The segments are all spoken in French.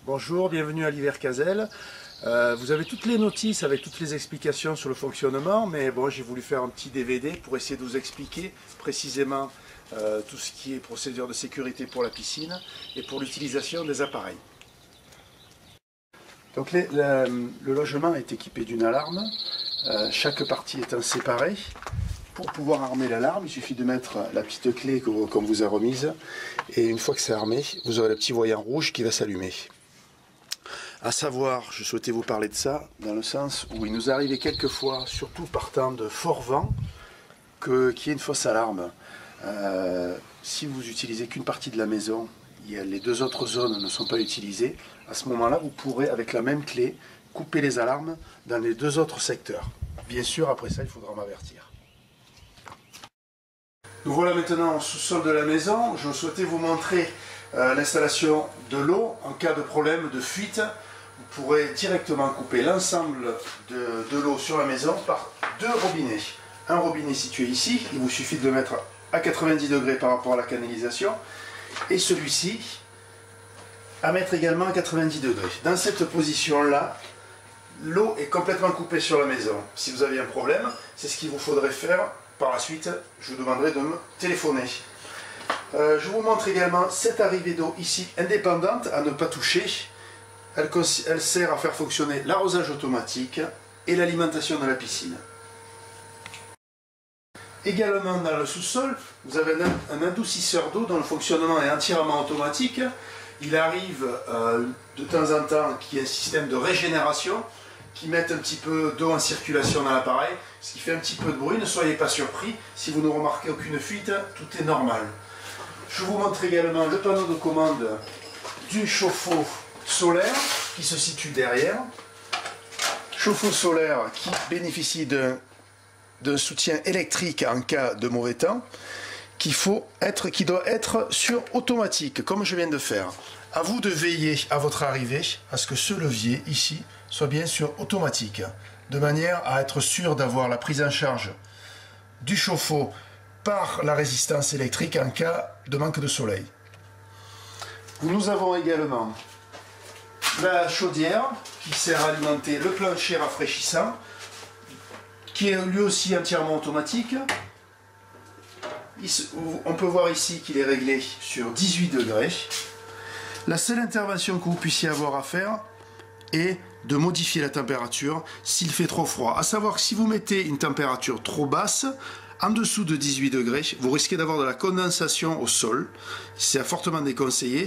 Bonjour, bienvenue à l'Ivercazelle. Vous avez toutes les notices avec toutes les explications sur le fonctionnement, mais bon, j'ai voulu faire un petit DVD pour essayer de vous expliquer précisément tout ce qui est procédure de sécurité pour la piscine et pour l'utilisation des appareils. Donc le logement est équipé d'une alarme, chaque partie étant séparée. Pour pouvoir armer l'alarme, il suffit de mettre la petite clé qu'on vous a remise, et une fois que c'est armé, vous aurez le petit voyant rouge qui va s'allumer. À savoir, je souhaitais vous parler de ça, dans le sens où il nous arrivait quelquefois, surtout partant de fort vent, qu'il y ait une fausse alarme. Si vous utilisez qu'une partie de la maison, les deux autres zones ne sont pas utilisées, à ce moment-là, vous pourrez, avec la même clé, couper les alarmes dans les deux autres secteurs. Bien sûr, après ça, il faudra m'avertir. Nous voilà maintenant au sous-sol de la maison. Je souhaitais vous montrer l'installation de l'eau. En cas de problème de fuite, vous pourrez directement couper l'ensemble de l'eau sur la maison par deux robinets. Un robinet situé ici, il vous suffit de le mettre à 90 degrés par rapport à la canalisation, et celui-ci à mettre également à 90 degrés. Dans cette position-là, l'eau est complètement coupée sur la maison. Si vous avez un problème, c'est ce qu'il vous faudrait faire. Par la suite, je vous demanderai de me téléphoner. Je vous montre également cette arrivée d'eau ici, indépendante, à ne pas toucher. Elle sert à faire fonctionner l'arrosage automatique et l'alimentation de la piscine. Également dans le sous-sol, vous avez un adoucisseur d'eau dont le fonctionnement est entièrement automatique. Il arrive de temps en temps qu'il y ait un système de régénération qui met un petit peu d'eau en circulation dans l'appareil, ce qui fait un petit peu de bruit. Ne soyez pas surpris, si vous ne remarquez aucune fuite, tout est normal. Je vous montre également le panneau de commande du chauffe-eau solaire qui se situe derrière. Chauffe-eau solaire qui bénéficie d'un soutien électrique en cas de mauvais temps, qui doit être sur automatique, comme je viens de faire. À vous de veiller à votre arrivée à ce que ce levier ici soit bien sur automatique, de manière à être sûr d'avoir la prise en charge du chauffe-eau par la résistance électrique en cas de manque de soleil. Nous avons également la chaudière qui sert à alimenter le plancher rafraîchissant, qui est lui aussi entièrement automatique. On peut voir ici qu'il est réglé sur 18 degrés. La seule intervention que vous puissiez avoir à faire est de modifier la température s'il fait trop froid. À savoir que si vous mettez une température trop basse, en dessous de 18 degrés, vous risquez d'avoir de la condensation au sol. C'est fortement déconseillé.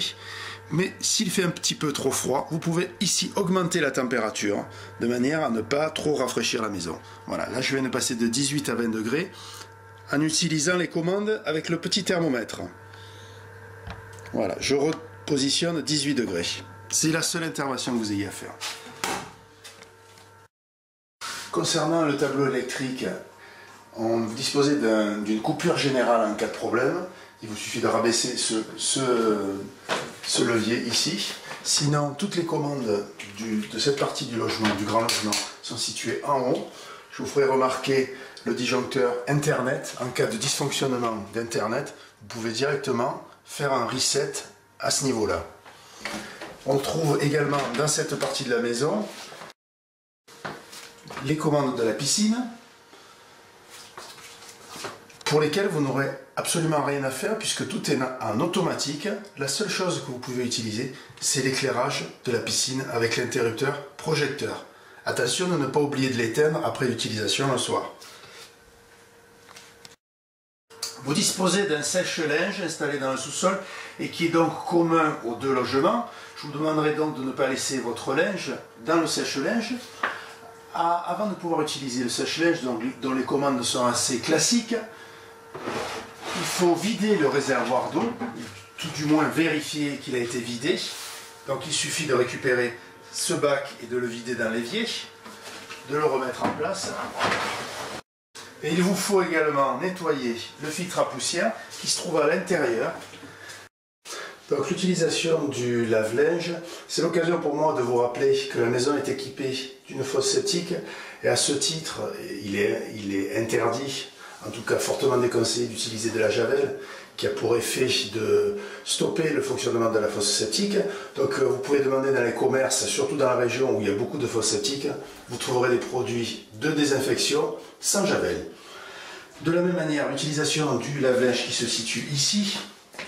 Mais s'il fait un petit peu trop froid, vous pouvez ici augmenter la température de manière à ne pas trop rafraîchir la maison. Voilà, là je viens de passer de 18 à 20 degrés en utilisant les commandes avec le petit thermomètre. Voilà, je repositionne 18 degrés. C'est la seule intervention que vous ayez à faire. Concernant le tableau électrique, on disposait d'une coupure générale en cas de problème. Il vous suffit de rabaisser ce levier ici. Sinon, toutes les commandes de cette partie du logement, du grand logement, sont situées en haut. Je vous ferai remarquer le disjoncteur Internet. En cas de dysfonctionnement d'Internet, vous pouvez directement faire un reset à ce niveau-là. On trouve également dans cette partie de la maison les commandes de la piscine, pour lesquelles vous n'aurez absolument rien à faire puisque tout est en automatique. La seule chose que vous pouvez utiliser, c'est l'éclairage de la piscine avec l'interrupteur projecteur. Attention de ne pas oublier de l'éteindre après l'utilisation le soir. Vous disposez d'un sèche-linge installé dans le sous-sol et qui est donc commun aux deux logements. Je vous demanderai donc de ne pas laisser votre linge dans le sèche-linge. Avant de pouvoir utiliser le sèche-linge, dont les commandes sont assez classiques, il faut vider le réservoir d'eau, tout du moins vérifier qu'il a été vidé. Donc il suffit de récupérer ce bac et de le vider dans l'évier, de le remettre en place. Et il vous faut également nettoyer le filtre à poussière qui se trouve à l'intérieur. Donc l'utilisation du lave-linge, c'est l'occasion pour moi de vous rappeler que la maison est équipée d'une fosse septique et à ce titre, il est interdit, en tout cas fortement déconseillé d'utiliser de la javel qui a pour effet de stopper le fonctionnement de la fosse septique. Donc vous pouvez demander dans les commerces, surtout dans la région où il y a beaucoup de fosses septiques, vous trouverez des produits de désinfection sans javel. De la même manière, l'utilisation du lave-linge qui se situe ici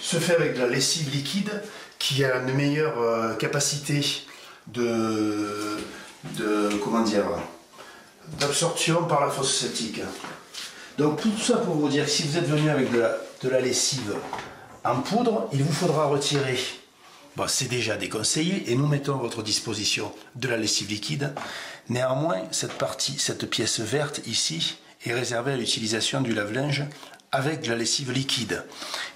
se fait avec de la lessive liquide qui a une meilleure capacité d'absorption par la fosse septique. Donc tout ça pour vous dire que si vous êtes venu avec de la lessive en poudre, il vous faudra retirer, bon, c'est déjà déconseillé et nous mettons à votre disposition de la lessive liquide. Néanmoins, cette pièce verte ici est réservée à l'utilisation du lave-linge avec de la lessive liquide.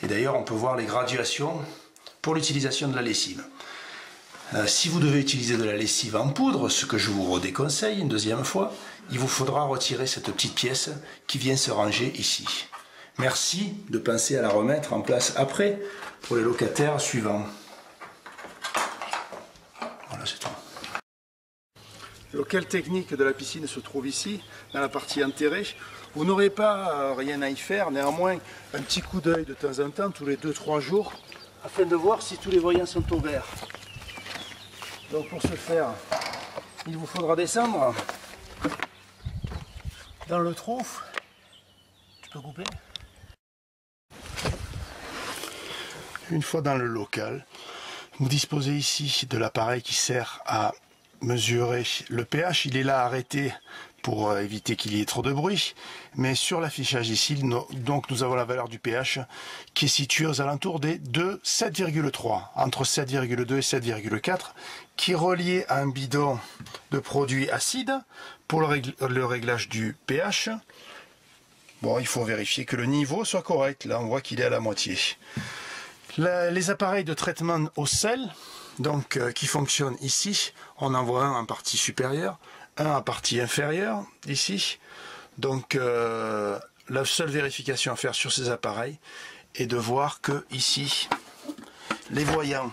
Et d'ailleurs, on peut voir les graduations pour l'utilisation de la lessive. Si vous devez utiliser de la lessive en poudre, ce que je vous déconseille une deuxième fois, il vous faudra retirer cette petite pièce qui vient se ranger ici. Merci de penser à la remettre en place après pour les locataires suivants. Voilà, c'est tout. Le local technique de la piscine se trouve ici, dans la partie enterrée. Vous n'aurez pas rien à y faire, néanmoins un petit coup d'œil de temps en temps, tous les 2-3 jours, afin de voir si tous les voyants sont au vert. Donc pour ce faire, il vous faudra descendre dans le trou. Tu peux couper. Une fois dans le local, vous disposez ici de l'appareil qui sert à mesurer le pH. Il est là arrêté pour éviter qu'il y ait trop de bruit. Mais sur l'affichage ici, donc nous avons la valeur du pH qui est située aux alentours des 7,3, entre 7,2 et 7,4, qui est relié à un bidon de produits acides pour le réglage du pH. Bon, il faut vérifier que le niveau soit correct. Là, on voit qu'il est à la moitié. Les appareils de traitement au sel, donc qui fonctionnent ici, on en voit un en partie supérieure, un en partie inférieure, ici. Donc la seule vérification à faire sur ces appareils est de voir que ici, les voyants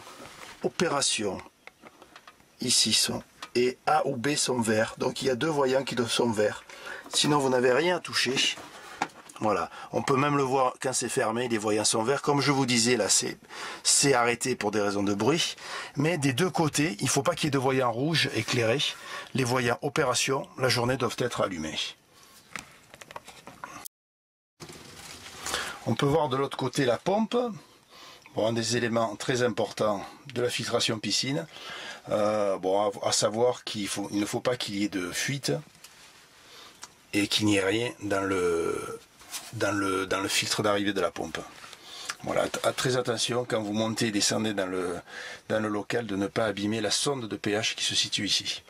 opération, ici sont, et A ou B sont verts. Donc il y a deux voyants qui sont verts. Sinon vous n'avez rien à toucher. Voilà, on peut même le voir quand c'est fermé, les voyants sont verts. Comme je vous disais, là, c'est arrêté pour des raisons de bruit. Mais des deux côtés, il ne faut pas qu'il y ait de voyants rouges éclairés. Les voyants opération, la journée, doivent être allumés. On peut voir de l'autre côté la pompe. Bon, un des éléments très importants de la filtration piscine. Bon, à savoir qu'il ne faut pas qu'il y ait de fuite et qu'il n'y ait rien dans le filtre d'arrivée de la pompe. Voilà, très attention quand vous montez et descendez dans le local de ne pas abîmer la sonde de pH qui se situe ici.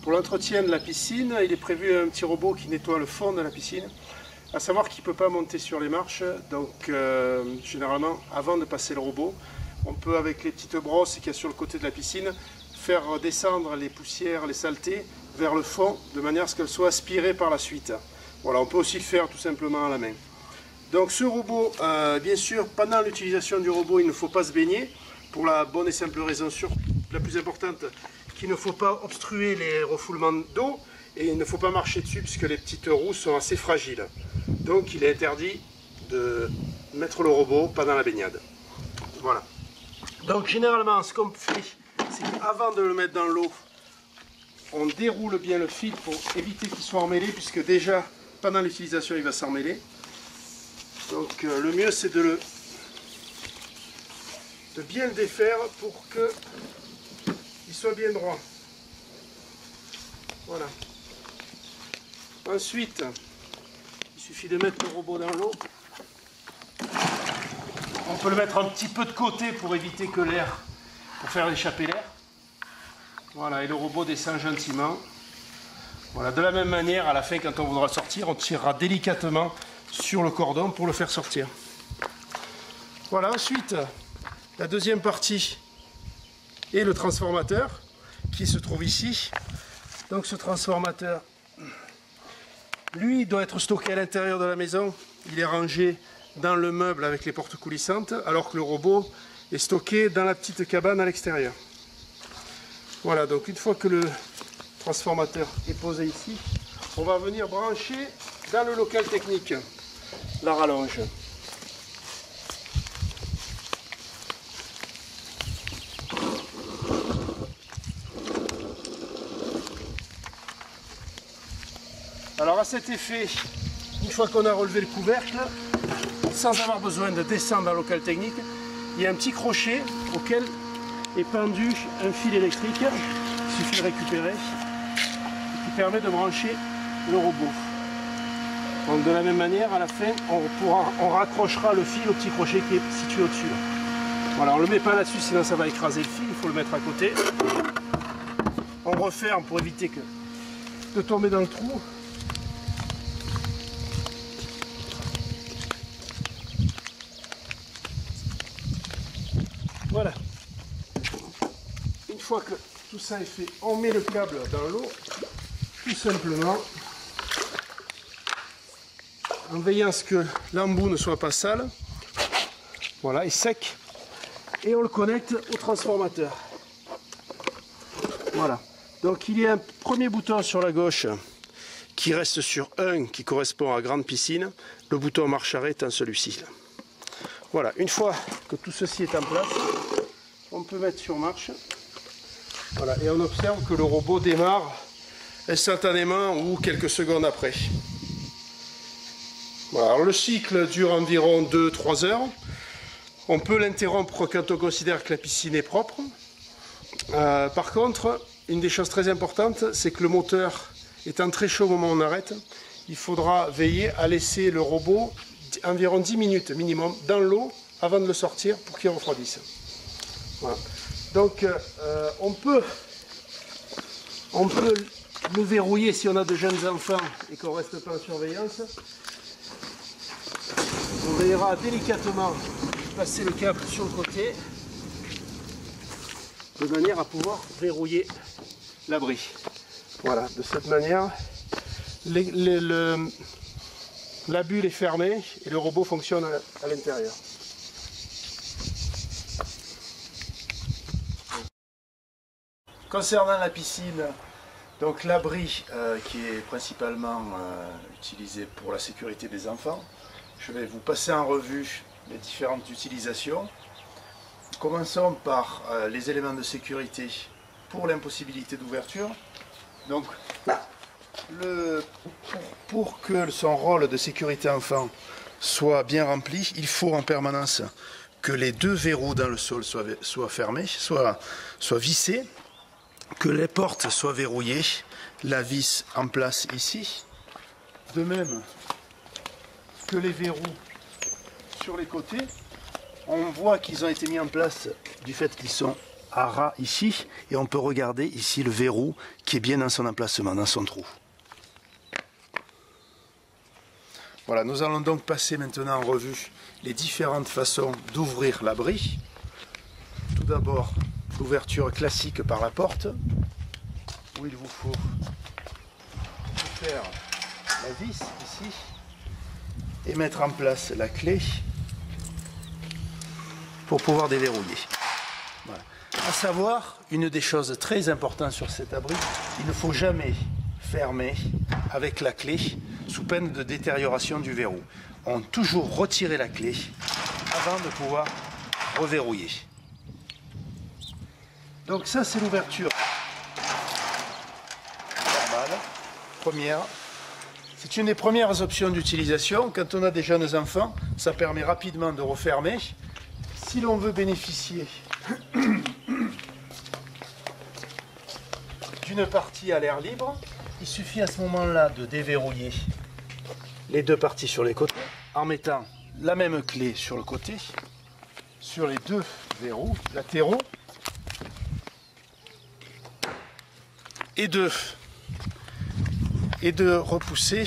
Pour l'entretien de la piscine, il est prévu un petit robot qui nettoie le fond de la piscine. À savoir qu'il ne peut pas monter sur les marches, donc généralement avant de passer le robot, on peut avec les petites brosses qu'il y a sur le côté de la piscine faire descendre les poussières, les saletés vers le fond de manière à ce qu'elles soient aspirées par la suite. Voilà, on peut aussi le faire tout simplement à la main. Donc ce robot, bien sûr, pendant l'utilisation du robot, il ne faut pas se baigner, pour la bonne et simple raison la plus importante, qu'il ne faut pas obstruer les refoulements d'eau, et il ne faut pas marcher dessus puisque les petites roues sont assez fragiles. Donc il est interdit de mettre le robot pendant la baignade. Voilà. Donc généralement, ce qu'on fait, c'est qu'avant de le mettre dans l'eau, on déroule bien le fil pour éviter qu'il soit emmêlé, puisque déjà, pendant l'utilisation, il va s'emmêler. Donc le mieux, c'est de bien le défaire pour qu'il soit bien droit. Voilà. Ensuite, il suffit de mettre le robot dans l'eau. On peut le mettre un petit peu de côté pour éviter que l'air, pour faire échapper l'air. Voilà, et le robot descend gentiment. Voilà, de la même manière, à la fin, quand on voudra sortir, on tirera délicatement sur le cordon pour le faire sortir. Voilà, ensuite, la deuxième partie est le transformateur qui se trouve ici. Donc ce transformateur, lui, doit être stocké à l'intérieur de la maison. Il est rangé dans le meuble avec les portes coulissantes, alors que le robot est stocké dans la petite cabane à l'extérieur. Voilà, donc une fois que le transformateur est posé ici, on va venir brancher dans le local technique la rallonge. Alors à cet effet, une fois qu'on a relevé le couvercle, sans avoir besoin de descendre dans le local technique, il y a un petit crochet auquel est pendu un fil électrique, il suffit de récupérer, qui permet de brancher le robot. Donc de la même manière, à la fin, on raccrochera le fil au petit crochet qui est situé au-dessus. Voilà, on ne le met pas là-dessus, sinon ça va écraser le fil, il faut le mettre à côté. On referme pour éviter de tomber dans le trou. Voilà. Une fois que tout ça est fait, on met le câble dans l'eau, tout simplement, en veillant à ce que l'embout ne soit pas sale. Voilà, il est sec. Et on le connecte au transformateur. Voilà. Donc il y a un premier bouton sur la gauche qui reste sur 1, qui correspond à grande piscine. Le bouton marche arrêt étant celui-ci. Voilà, une fois que tout ceci est en place, on peut mettre sur marche. Voilà, et on observe que le robot démarre instantanément ou quelques secondes après. Voilà, alors le cycle dure environ 2-3 heures. On peut l'interrompre quand on considère que la piscine est propre. Par contre, une des choses très importantes, c'est que le moteur étant très chaud au moment où on arrête, il faudra veiller à laisser le robot environ 10 minutes minimum dans l'eau avant de le sortir pour qu'il refroidisse. Voilà. Donc on peut le verrouiller si on a de jeunes enfants et qu'on ne reste pas en surveillance. On veillera délicatement passer le câble sur le côté de manière à pouvoir verrouiller l'abri. Voilà, de cette manière, la bulle est fermée et le robot fonctionne à l'intérieur. Concernant la piscine, donc l'abri qui est principalement utilisé pour la sécurité des enfants, je vais vous passer en revue les différentes utilisations. Commençons par les éléments de sécurité pour l'impossibilité d'ouverture. Donc, pour que son rôle de sécurité enfant soit bien rempli, il faut en permanence que les deux verrous dans le sol soient fermés, soient vissés, que les portes soient verrouillées, la vis en place ici. De même que les verrous sur les côtés, on voit qu'ils ont été mis en place du fait qu'ils sont à ras ici, et on peut regarder ici le verrou qui est bien dans son emplacement, dans son trou. Voilà, nous allons donc passer maintenant en revue les différentes façons d'ouvrir l'abri. Tout d'abord, l'ouverture classique par la porte, où il vous faut faire la vis ici et mettre en place la clé pour pouvoir déverrouiller. Voilà. À savoir, une des choses très importantes sur cet abri, il ne faut jamais fermer avec la clé sous peine de détérioration du verrou. On toujours retirer la clé avant de pouvoir reverrouiller. Donc ça, c'est l'ouverture normale, première. C'est une des premières options d'utilisation. Quand on a des jeunes enfants, ça permet rapidement de refermer. Si l'on veut bénéficier d'une partie à l'air libre, il suffit à ce moment-là de déverrouiller les deux parties sur les côtés en mettant la même clé sur le côté, sur les deux verrous latéraux, et de repousser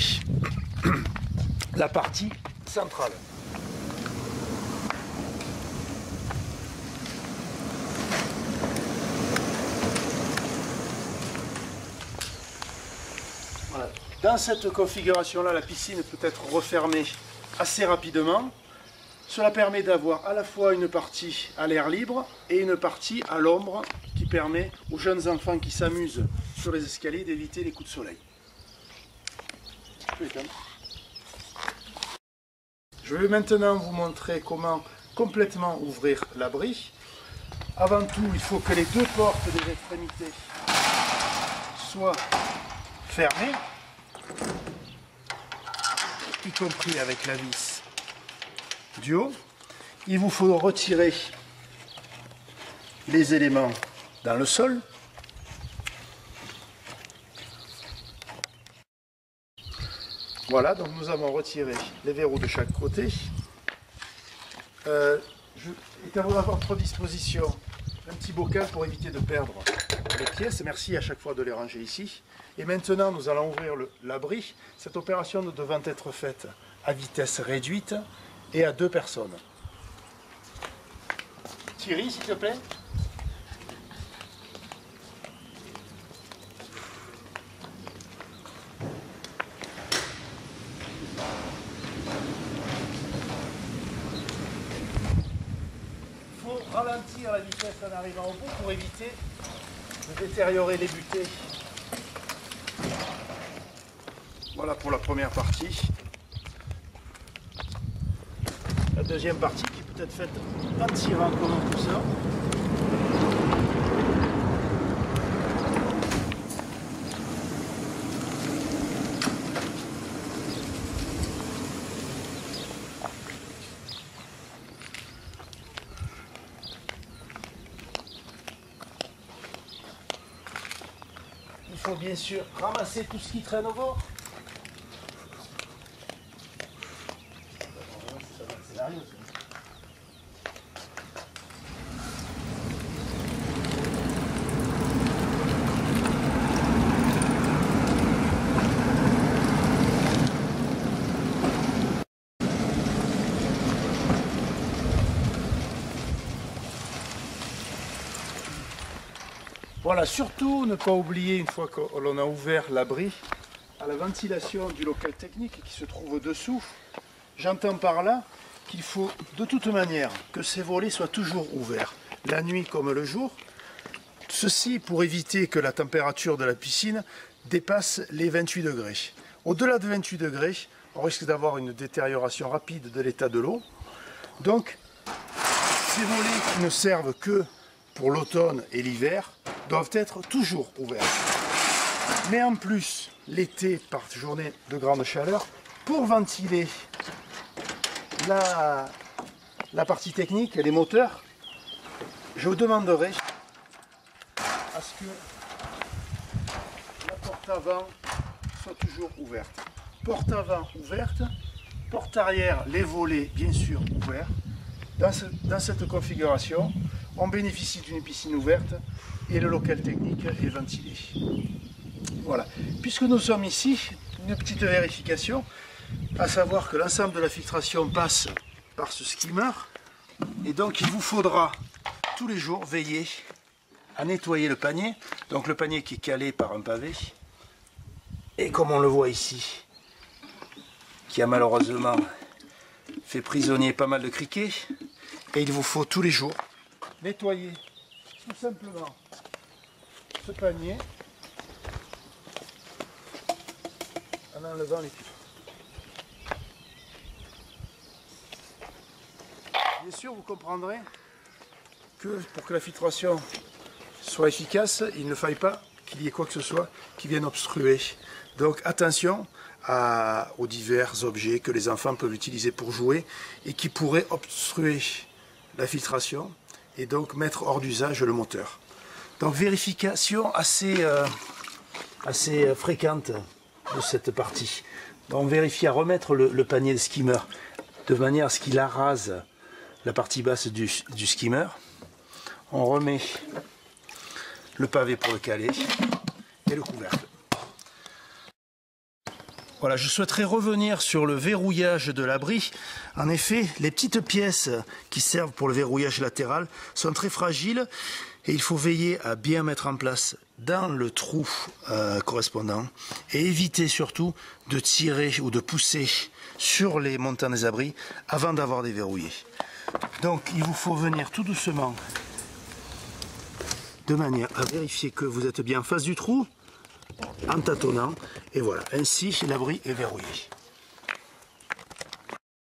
la partie centrale. Voilà. Dans cette configuration-là, la piscine peut être refermée assez rapidement. Cela permet d'avoir à la fois une partie à l'air libre et une partie à l'ombre qui permet aux jeunes enfants qui s'amusent sur les escaliers d'éviter les coups de soleil. Je vais maintenant vous montrer comment complètement ouvrir l'abri. Avant tout, il faut que les deux portes des extrémités soient fermées. y compris avec la vis du haut. Il vous faut retirer les éléments dans le sol. Voilà, donc nous avons retiré les verrous de chaque côté. Je est à votre disposition un petit bocal pour éviter de perdre les pièces. Merci à chaque fois de les ranger ici. Et maintenant, nous allons ouvrir l'abri. Cette opération devant être faite à vitesse réduite et à 2 personnes. Thierry, s'il te plaît. Il faut ralentir la vitesse en arrivant au bout pour éviter de détériorer les butées. Voilà pour la première partie. La deuxième partie qui peut être faite en tirant comme tout ça. Il faut bien sûr ramasser tout ce qui traîne au bord. Voilà, surtout ne pas oublier, une fois que l'on a ouvert l'abri, à la ventilation du local technique qui se trouve dessous. J'entends par là qu'il faut de toute manière que ces volets soient toujours ouverts, la nuit comme le jour. Ceci pour éviter que la température de la piscine dépasse les 28 degrés. Au-delà de 28 degrés, on risque d'avoir une détérioration rapide de l'état de l'eau. Donc, ces volets qui ne servent que pour l'automne et l'hiver doivent être toujours ouverts. Mais en plus, l'été, par journée de grande chaleur, pour ventiler la partie technique, les moteurs, je vous demanderai à ce que la porte avant soit toujours ouverte. Porte avant ouverte, porte arrière, les volets bien sûr ouverts. Dans cette configuration, on bénéficie d'une piscine ouverte et le local technique est ventilé. Voilà. Puisque nous sommes ici, une petite vérification, à savoir que l'ensemble de la filtration passe par ce skimmer, et donc il vous faudra tous les jours veiller à nettoyer le panier, donc le panier qui est calé par un pavé, et comme on le voit ici, qui a malheureusement fait prisonnier pas mal de criquets, et il vous faut tous les jours nettoyer tout simplement ce panier en enlevant les cuves. Bien sûr, vous comprendrez que pour que la filtration soit efficace, il ne faille pas qu'il y ait quoi que ce soit qui vienne obstruer. Donc attention aux divers objets que les enfants peuvent utiliser pour jouer et qui pourraient obstruer la filtration et donc mettre hors d'usage le moteur. Donc vérification assez fréquente de cette partie. Donc on vérifie à remettre le panier de skimmer de manière à ce qu'il arrase la partie basse du skimmer. On remet le pavé pour le caler et le couvercle. Voilà, je souhaiterais revenir sur le verrouillage de l'abri. En effet, les petites pièces qui servent pour le verrouillage latéral sont très fragiles et il faut veiller à bien mettre en place dans le trou correspondant et éviter surtout de tirer ou de pousser sur les montants des abris avant d'avoir déverrouillé. Donc il vous faut venir tout doucement de manière à vérifier que vous êtes bien en face du trou en tâtonnant, et voilà, ainsi l'abri est verrouillé.